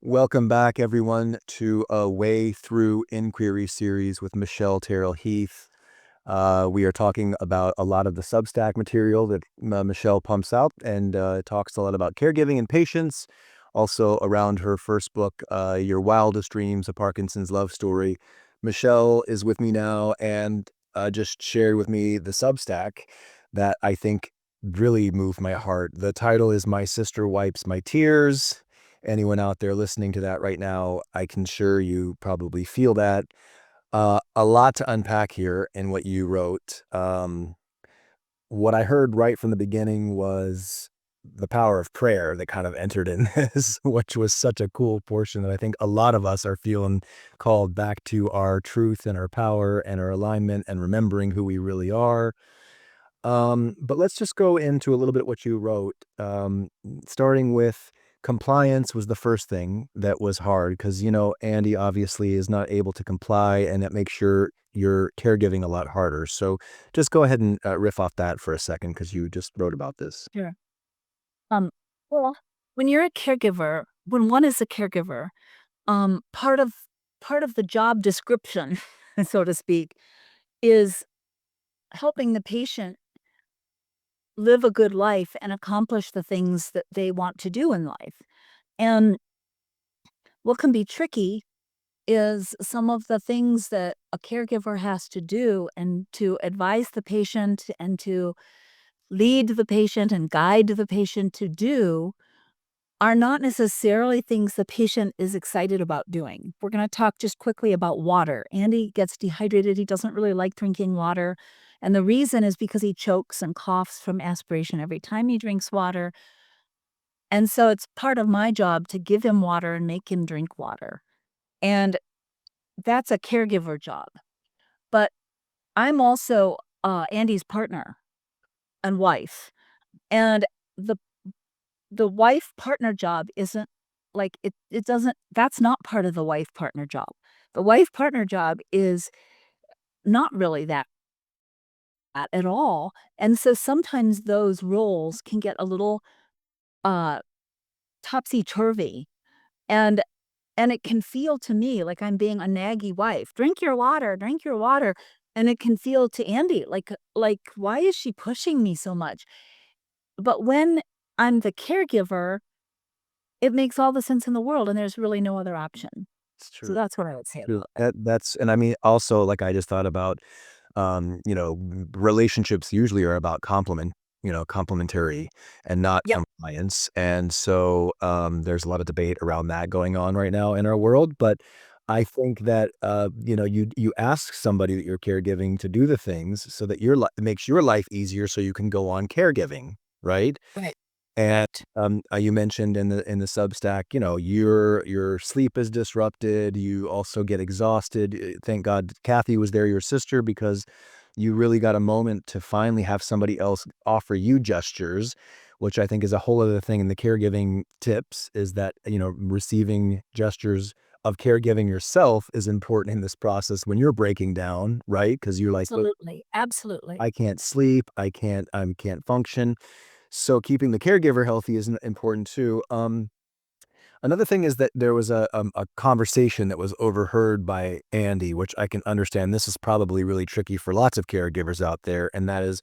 Welcome back, everyone, to a Way Through Inquiry series with Michelle Terrill-Heath. We are talking about a lot of the Substack material that Michelle pumps out and talks a lot about caregiving and patience. Also, around her first book, Your Wildest Dreams, A Parkinson's Love Story. Michelle is with me now and just shared with me the Substack that I think really moved my heart. The title is My Sister Wipes My Tears. Anyone out there listening to that right now, I can sure you probably feel that. A lot to unpack here in what you wrote. What I heard right from the beginning was the power of prayer that kind of entered in this, which was such a cool portion that I think a lot of us are feeling called back to our truth and our power and our alignment and remembering who we really are. But let's just go into a little bit what you wrote, starting with compliance was the first thing that was hard because, Andy obviously is not able to comply and it makes your caregiving a lot harder. So just go ahead and riff off that for a second because you just wrote about this. Sure. Um, well, when you're a caregiver, when one is a caregiver, um, part of part of the job description, so to speak, is helping the patient live a good life and accomplish the things that they want to do in life. And what can be tricky is some of the things that a caregiver has to do and to advise the patient and to lead the patient and guide the patient to do are not necessarily things the patient is excited about doing. We're going to talk just quickly about water. Andy gets dehydrated. He doesn't really like drinking water. And the reason is because he chokes and coughs from aspiration every time he drinks water. And so it's part of my job to give him water and make him drink water. And that's a caregiver job. But I'm also Andy's partner and wife. And the the wife partner job isn't like it doesn't that's not part of the wife partner job. The wife partner job is not really that at all. And so sometimes those roles can get a little uh topsy-turvy and and it can feel to me like I'm being a naggy wife. Drink your water, drink your water. And it can feel to Andy like why is she pushing me so much? But when I'm the caregiver, it makes all the sense in the world, and there's really no other option. It's So true. that's what I would say True. about it. That's, and I mean, also, like I just thought about, relationships usually are about complementary and not Yep. compliance. And so there's a lot of debate around that going on right now in our world. But I think that you ask somebody that you're caregiving to do the things so that it makes your life easier, so you can go on caregiving, right? Right. And, Right. you mentioned in the Substack, your sleep is disrupted, you also get exhausted. Thank God Kathy was there, your sister, because you really got a moment to finally have somebody else offer you gestures, which I think is a whole other thing in the caregiving tips, is that, receiving gestures of caregiving yourself is important in this process when you're breaking down, right? Because 'Cause you're like, "Look, Absolutely, absolutely. I can't sleep, I can't function." So keeping the caregiver healthy is important too. Another thing is that there was a conversation that was overheard by Andy, which I can understand. This is probably really tricky for lots of caregivers out there, and that is,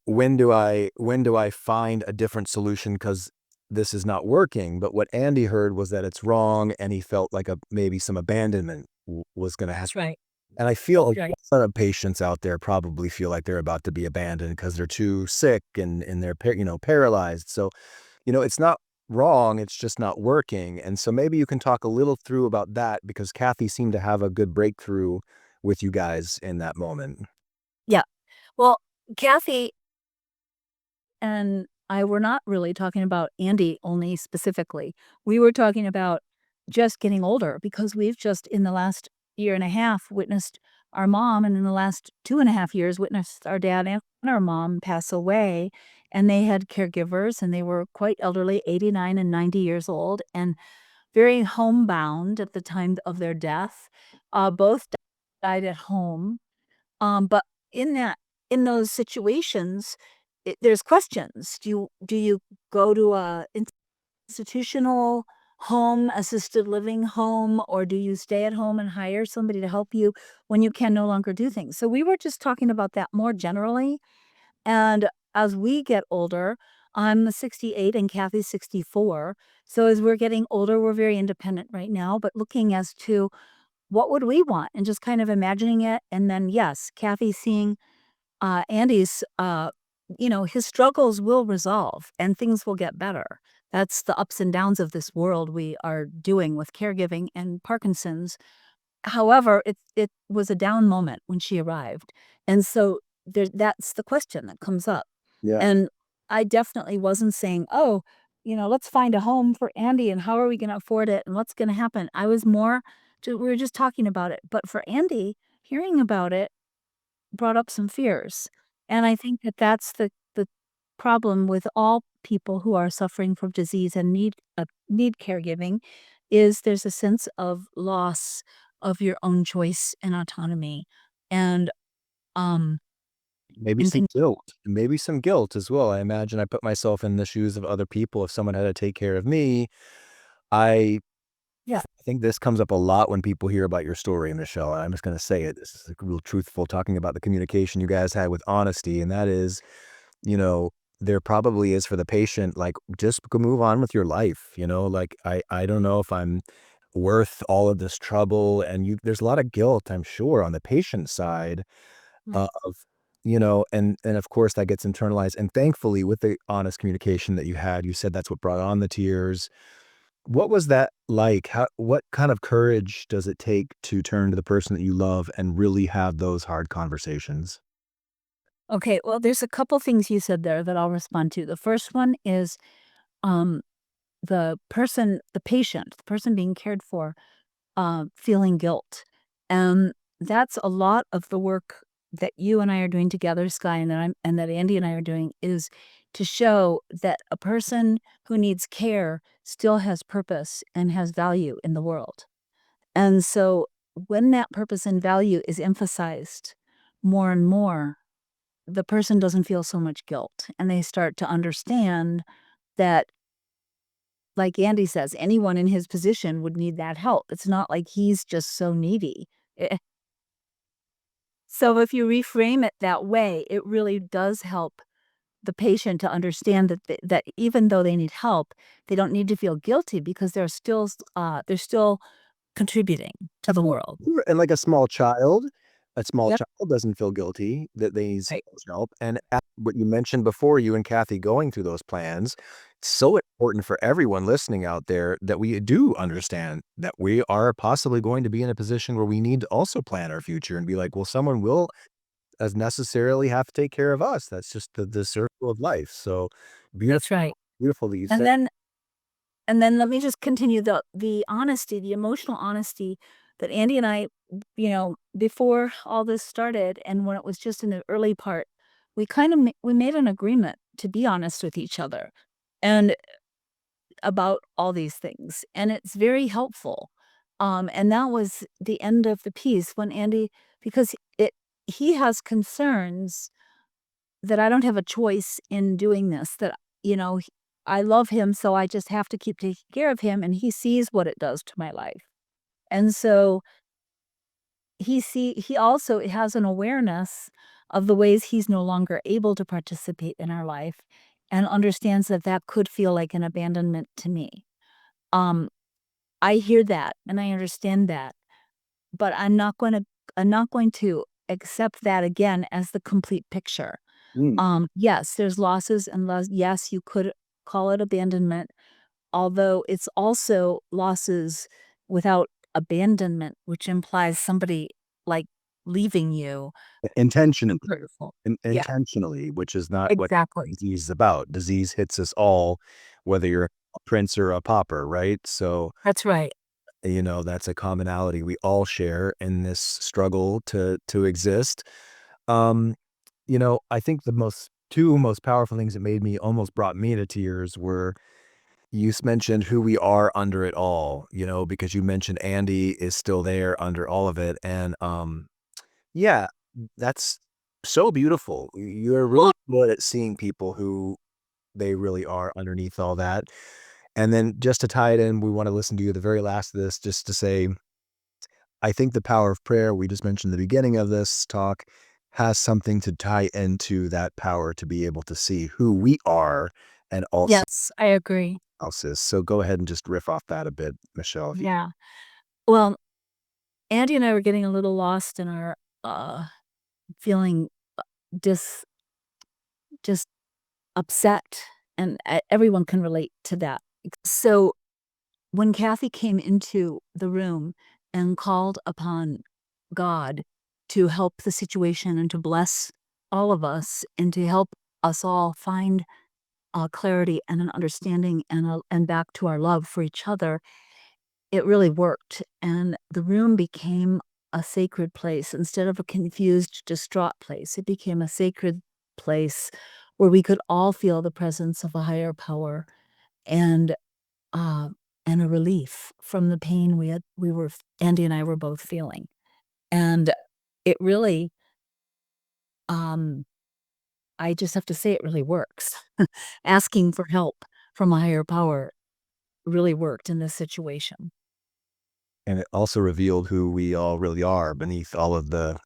when do I find a different solution because this is not working? But what Andy heard was that it's wrong, and he felt like maybe some abandonment was going to happen. That's right. And I feel Right. a lot of patients out there probably feel like they're about to be abandoned because they're too sick and they're paralyzed. So, it's not wrong, it's just not working. And so maybe you can talk a little through about that because Kathy seemed to have a good breakthrough with you guys in that moment. Yeah. Well, Kathy and I were not really talking about Andy only specifically. We were talking about just getting older because we've just, in the last year and a half, witnessed our mom, and in the last 2.5 years, witnessed our dad and our mom pass away. And they had caregivers, and they were quite elderly, 89 and 90 years old, and very homebound at the time of their death. Both died at home. But in that in those situations, there's questions. Do you go to a institutional home, assisted living home, or do you stay at home and hire somebody to help you when you can no longer do things? So we were just talking about that more generally. And as we get older, I'm 68 and Kathy's 64. So as we're getting older, we're very independent right now, but looking as to what would we want and just kind of imagining it. And then, yes, Kathy seeing Andy's, his struggles will resolve and things will get better. That's the ups and downs of this world we are doing with caregiving and Parkinson's. However, it was a down moment when she arrived, and so that's the question that comes up. Yeah. And I definitely wasn't saying, "Oh, let's find a home for Andy, and how are we gonna afford it, and what's gonna happen?" I was more we were just talking about it, but for Andy, hearing about it brought up some fears, and I think that that's the problem with all people who are suffering from disease and need caregiving, is there's a sense of loss of your own choice and autonomy, and, um, Maybe and some things. guilt, maybe some guilt as well. I imagine I put myself in the shoes of other people. If someone had to take care of me, I Yeah. think this comes up a lot when people hear about your story, Michelle. I'm just gonna say it. This is like real truthful, talking about the communication you guys had with honesty, and that is, you know, there probably is for the patient, like, just go move on with your life, like, I don't know if I'm worth all of this trouble, and there's a lot of guilt, I'm sure, on the patient side Right. of, and of course that gets internalized, and thankfully with the honest communication that you had, you said that's what brought on the tears. What was that like? What kind of courage does it take to turn to the person that you love and really have those hard conversations? Okay, well, there's a couple things you said there that I'll respond to. The first one is, um, the patient, the person being cared for, feeling guilt. And that's a lot of the work that you and I are doing together, Sky, and that Andy and I are doing, is to show that a person who needs care still has purpose and has value in the world. And so when that purpose and value is emphasized more and more, the person doesn't feel so much guilt and they start to understand that, like Andy says, anyone in his position would need that help. It's not like he's just so needy. Eh, so if you reframe it that way, it really does help the patient to understand that even though they need help, they don't need to feel guilty because they're still contributing to the world. Sure, and like a small Yep. child doesn't feel guilty that they need Right. someone's help, and what you mentioned before, you and Kathy going through those plans, it's so important for everyone listening out there that we do understand that we are possibly going to be in a position where we need to also plan our future and be like, "Well, someone will as necessarily have to take care of us." That's just the circle of life, so beautiful, That's right. beautiful that you And said. then And then let me just continue the honesty, the emotional honesty that Andy and I, before all this started and when it was just in the early part, we kind of we made an agreement to be honest with each other and about all these things. And it's very helpful. And that was the end of the piece when Andy, because he has concerns that I don't have a choice in doing this, that, I love him, so I just have to keep taking care of him, and he sees what it does to my life. And so he also has an awareness of the ways he's no longer able to participate in our life and understands that that could feel like an abandonment to me. Um, I hear that and I understand that, but I'm not going to accept that again as the complete picture. Mm. Yes, there's losses and yes, you could call it abandonment, although it's also losses without abandonment, which implies somebody, like, leaving you. Intentionally. Hurtful. Yeah, Intentionally, which is not what exactly. disease is about. Disease hits us all, whether you're a prince or a pauper, right? So, That's right. that's a commonality we all share in this struggle to exist. Um, I think the two most powerful things that almost brought me to tears were mentioned who we are under it all, because you mentioned Andy is still there under all of it. And yeah, that's so beautiful. You're really good at seeing people who they really are underneath all that. And then just to tie it in, we want to listen to you at the very last of this, just to say, I think the power of prayer, we just mentioned at the beginning of this talk, has something to tie into that power to be able to see who we are and also Yes, I agree. else is. So go ahead and just riff off that a bit, Michelle, if you. Yeah. Well, Andy and I were getting a little lost in our, uh, feeling dis just upset, and everyone can relate to that. So, when Kathy came into the room and called upon God to help the situation and to bless all of us and to help us all find, clarity and an understanding and back to our love for each other, it really worked, and the room became a sacred place instead of a confused, distraught place. It became a sacred place where we could all feel the presence of a higher power and, uh, and a relief from the pain we were Andy and I were both feeling. And it really, um, I just have to say it really works. Asking for help from a higher power really worked in this situation. And it also revealed who we all really are beneath all of the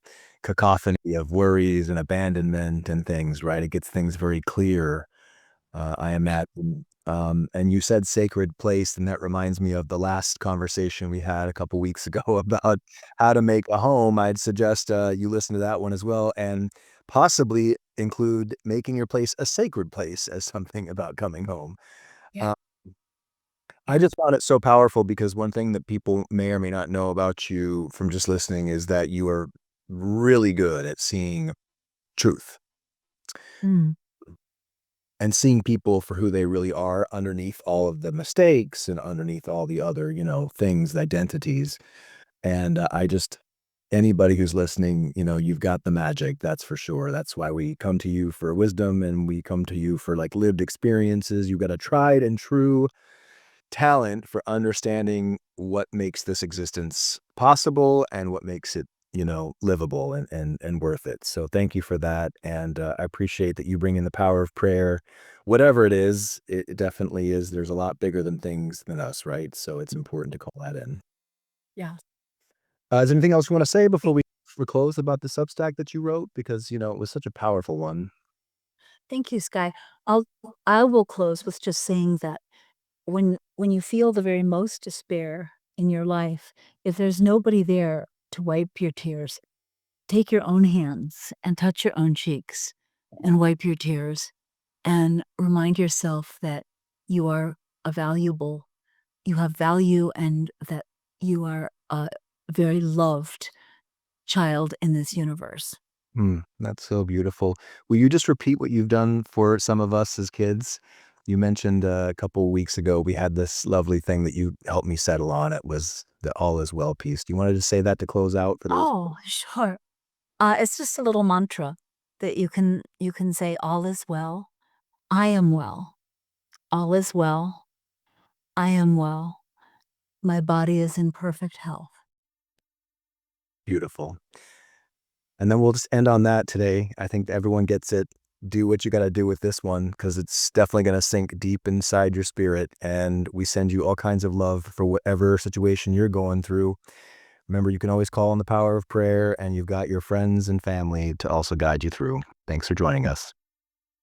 cacophony of worries and abandonment and things, right? It gets things very clear, I imagine. And you said sacred place, and that reminds me of the last conversation we had a couple weeks ago about how to make a home. I'd suggest you listen to that one as well, and possibly include making your place a sacred place as something about coming home. Yeah. Uh, I Yeah. just found it so powerful because one thing that people may or may not know about you from just listening is that you are really good at seeing truth Mm. and seeing people for who they really are underneath all of the mistakes and underneath all the other, things, identities. And I just, anybody who's listening, you've got the magic, that's for sure. That's why we come to you for wisdom and we come to you for like lived experiences. You've got a tried and true talent for understanding what makes this existence possible and what makes it, livable and worth it. So thank you for that. And I appreciate that you bring in the power of prayer. Whatever it is, it definitely is. There's a lot bigger than things than us, right? So it's important to call that in. Yeah. Is there anything else you want to say before we close about the Substack that you wrote? Because, it was such a powerful one. Thank you, Sky. I'll I will close with just saying that when you feel the very most despair in your life, if there's nobody there to wipe your tears, take your own hands and touch your own cheeks and wipe your tears and remind yourself that you are a valuable you have value and that you are a very loved child in this universe. That's so beautiful. Will you just repeat what you've done for some of us as kids? You mentioned a couple weeks ago we had this lovely thing that you helped me settle on. It was the all is well piece. Do you want to just say that to close out for those? Oh, sure. It's just a little mantra that you can say, "All is well. I am well. All is well. I am well. My body is in perfect health." Beautiful. And then we'll just end on that today. I think everyone gets it. Do what you got to do with this one because it's definitely going to sink deep inside your spirit. And we send you all kinds of love for whatever situation you're going through. Remember, you can always call on the power of prayer, and you've got your friends and family to also guide you through. Thanks for joining us.